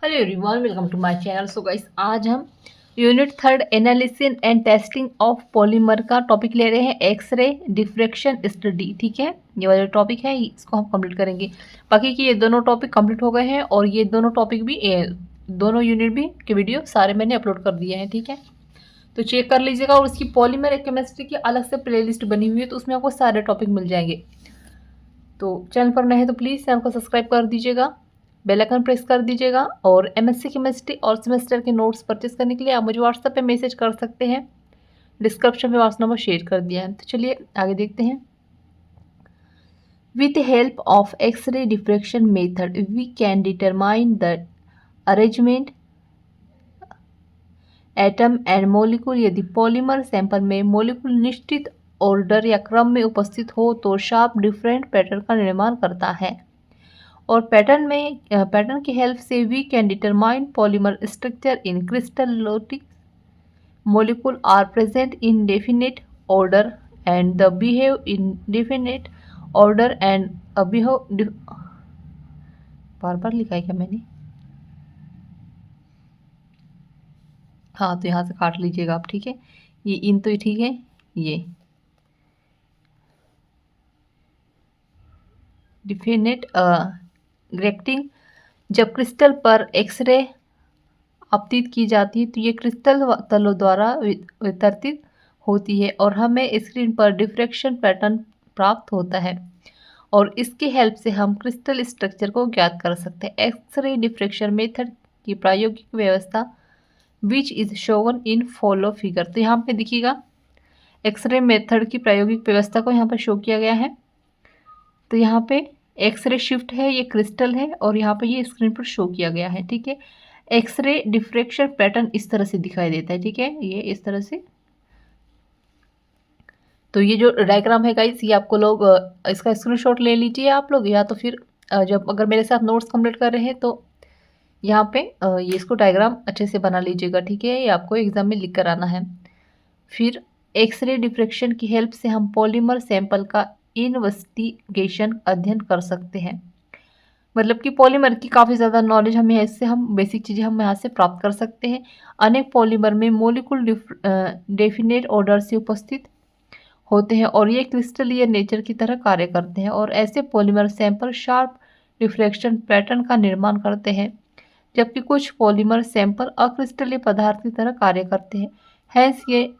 Hello everyone, welcome to my channel. So guys, आज हम unit third analysis and testing of polymer का topic ले रहे हैं, एक्सरे डिफ्रैक्शन स्टडी। ठीक है, ये वाला टॉपिक है, इसको हम कंप्लीट करेंगे। बाकी की ये दोनों टॉपिक कंप्लीट हो गए हैं और ये दोनों टॉपिक भी दोनों यूनिट भी के वीडियो सारे मैंने अपलोड कर दिए हैं। ठीक है, तो चेक कर लीजिएगा। और उसकी पॉलीमर केमिस्ट्री की अलग से प्लेलिस्ट बनी हुई है, तो उसमें आपको सारे टॉपिक मिल जाएंगे। तो चैनल पर नए हैं तो प्लीज़ चैनल को सब्सक्राइब कर दीजिएगा, बेल आइकन प्रेस कर दीजिएगा। और एमएससी केमिस्ट्री और सेमेस्टर के नोट्स परचेस करने के लिए आप मुझे व्हाट्सएप पे मैसेज कर सकते हैं। डिस्क्रिप्शन में व्हाट्सएप नंबर शेयर कर दिया है। तो चलिए आगे देखते हैं। With help of X-ray diffraction method we can determine the arrangement atom and molecule. यदि पॉलीमर सैंपल में मोलिकुल निश्चित ऑर्डर या क्रम में उपस्थित हो तो शार्प डिफरेंट पैटर्न का निर्माण करता है। और पैटर्न की हेल्प से we can determine polymer structure in crystallitic molecule are present in definite order and the behave in definite order and बार बार लिखा है क्या मैंने? हाँ, तो यहाँ से काट लीजिएगा आप। ठीक है, ये इन तो ठीक है, ये डिफिनेट ग्रेक्टिंग। जब क्रिस्टल पर एक्सरे आपतित की जाती है तो ये क्रिस्टल तलों द्वारा वितरित होती है और हमें स्क्रीन पर डिफ्रैक्शन पैटर्न प्राप्त होता है। और इसकी हेल्प से हम क्रिस्टल स्ट्रक्चर को ज्ञात कर सकते हैं। एक्सरे डिफ्रैक्शन मेथड की प्रायोगिक व्यवस्था which is Sovan in follow figure. तो यहाँ पे देखिएगा, एक्सरे मेथड की प्रायोगिक व्यवस्था को यहाँ पर शो किया गया है। तो यहाँ पे एक्सरे शिफ्ट है, ये क्रिस्टल है और यहाँ पे ये स्क्रीन पर शो किया गया है। ठीक है, एक्सरे डिफ्रैक्शन पैटर्न इस तरह से दिखाई देता है। ठीक है, ये इस तरह से। तो ये जो डायग्राम है गाइस, ये आपको लोग इसका स्क्रीनशॉट ले लीजिए आप लोग, या तो फिर जब अगर मेरे साथ नोट्स कंप्लीट कर रहे हैं तो यहाँ पे ये इसको डायग्राम अच्छे से बना लीजिएगा। ठीक है, ये आपको एग्जाम में लिख कर आना है। फिर एक्सरे डिफ्रैक्शन की हेल्प से हम पॉलीमर सैंपल का इन्वेस्टिगेशन अध्ययन कर सकते हैं। मतलब कि पॉलीमर की काफ़ी ज़्यादा नॉलेज हमें है, इससे हम बेसिक चीज़ें हम यहाँ से प्राप्त कर सकते हैं। अनेक पॉलीमर में मोलिकुल डेफिनेट ऑर्डर से उपस्थित होते हैं और ये क्रिस्टलीय नेचर की तरह कार्य करते हैं। और ऐसे polymer sample sharp diffraction pattern का निर्माण करते हैं, जबकि कुछ पॉलीमर सैंपल अक्रिस्टलीय पदार्थ की तरह कार्य करते हैं। हैंस ये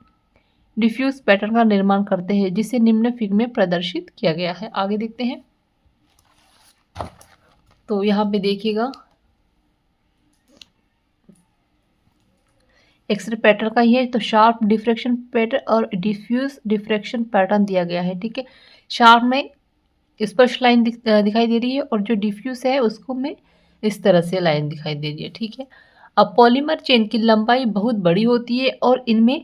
डिफ्यूज पैटर्न का निर्माण करते हैं, जिसे निम्न फिगर में प्रदर्शित किया गया है। आगे देखते हैं। तो यहाँ पे देखिएगा, एक्सरे पैटर्न का ही है। तो शार्प डिफ्रैक्शन पैटर्न और डिफ्यूज डिफ्रैक्शन पैटर्न दिया गया है। ठीक है, शार्प में स्पष्ट लाइन दिखाई दे रही है और जो डिफ्यूज है उसको में इस तरह से लाइन दिखाई दे रही है। ठीक है, अब पॉलीमर चेन की लंबाई बहुत बड़ी होती है और इनमें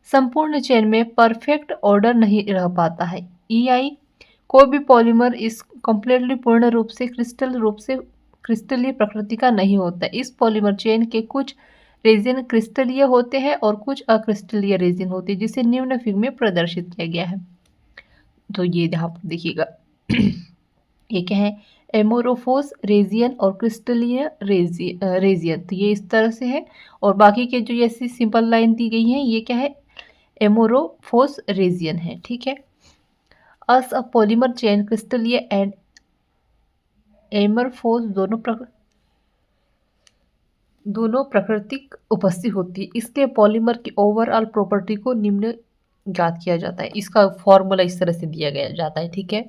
संपूर्ण चेन में परफेक्ट ऑर्डर नहीं रह पाता है। ईआई कोई भी पॉलीमर इस कंप्लीटली पूर्ण रूप से क्रिस्टलीय प्रकृति का नहीं होता। इस पॉलीमर चेन के कुछ रेजिन क्रिस्टलीय होते हैं और कुछ अक्रिस्टलीय रेजिन होते हैं, जिसे निम्न फिगर में प्रदर्शित किया गया है। तो ये यहाँ पर देखिएगा, ये क्या है, एमोरोफोस रेजियन और क्रिस्टलीय रेजियन। तो ये इस तरह से है। और बाकी के जो ऐसी सिंपल लाइन दी गई है, ये क्या है, एमोरोफोस रेजियन है। ठीक है, अस अ पॉलीमर चेन क्रिस्टलीय एंड एमरफोस दोनों प्राकृतिक उपस्थित होती है। इसलिए पॉलीमर की ओवरऑल प्रॉपर्टी को निम्न ज्ञात किया जाता है। इसका फॉर्मूला इस तरह से दिया गया जाता है। ठीक है,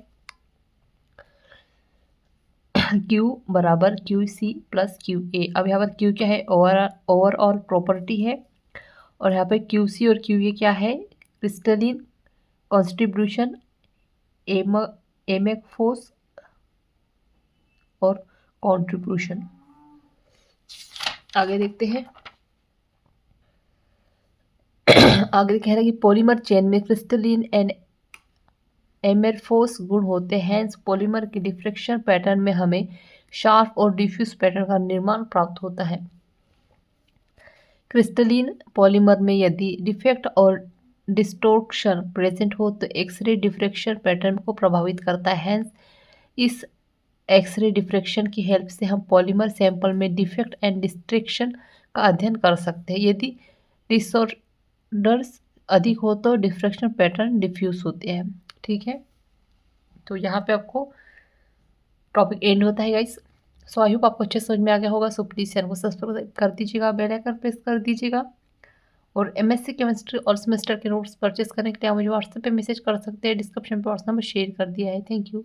Q बराबर Q C plus Q A. अब यहाँ पर Q क्या है, ओवरऑल प्रॉपर्टी है, और यहाँ पे क्यू सी और क्यू ए क्या है, क्रिस्टलिन कॉन्स्टिट्यूशन, एमेक्फोस और कॉन्ट्रीब्यूशन। आगे देखते हैं। आगे कह रहा है कि पॉलीमर चेन में क्रिस्टलिन एंड एमेरफोस गुण होते हैं। पॉलीमर के डिफ्रैक्शन पैटर्न में हमें शार्प और डिफ्यूज पैटर्न का निर्माण प्राप्त होता है। क्रिस्टलिन पॉलीमर में यदि डिफेक्ट और डिस्टोर्शन प्रेजेंट हो तो एक्सरे डिफ्रैक्शन पैटर्न को प्रभावित करता है। इस एक्सरे डिफ्रैक्शन की हेल्प से हम पॉलीमर सैंपल में डिफेक्ट एंड डिस्ट्रैक्शन का अध्ययन कर सकते हैं। यदि डिसऑर्डर्स अधिक हो तो डिफ्रैक्शन पैटर्न डिफ्यूज होते हैं। ठीक है, तो यहाँ पे आपको टॉपिक एंड होता है गाइस। सो आई होप आपको अच्छे समझ में आ गया होगा। सो प्लीज़ चैनल को सब्सक्राइब कर दीजिएगा, बेल आइकन प्रेस कर दीजिएगा। और एमएससी केमिस्ट्री और सेमेस्टर के नोट्स परचेस करने के लिए आप मुझे व्हाट्सएप पे मैसेज कर सकते हैं। डिस्क्रिप्शन पे व्हाट्सएप नंबर शेयर कर दिया है। Thank you.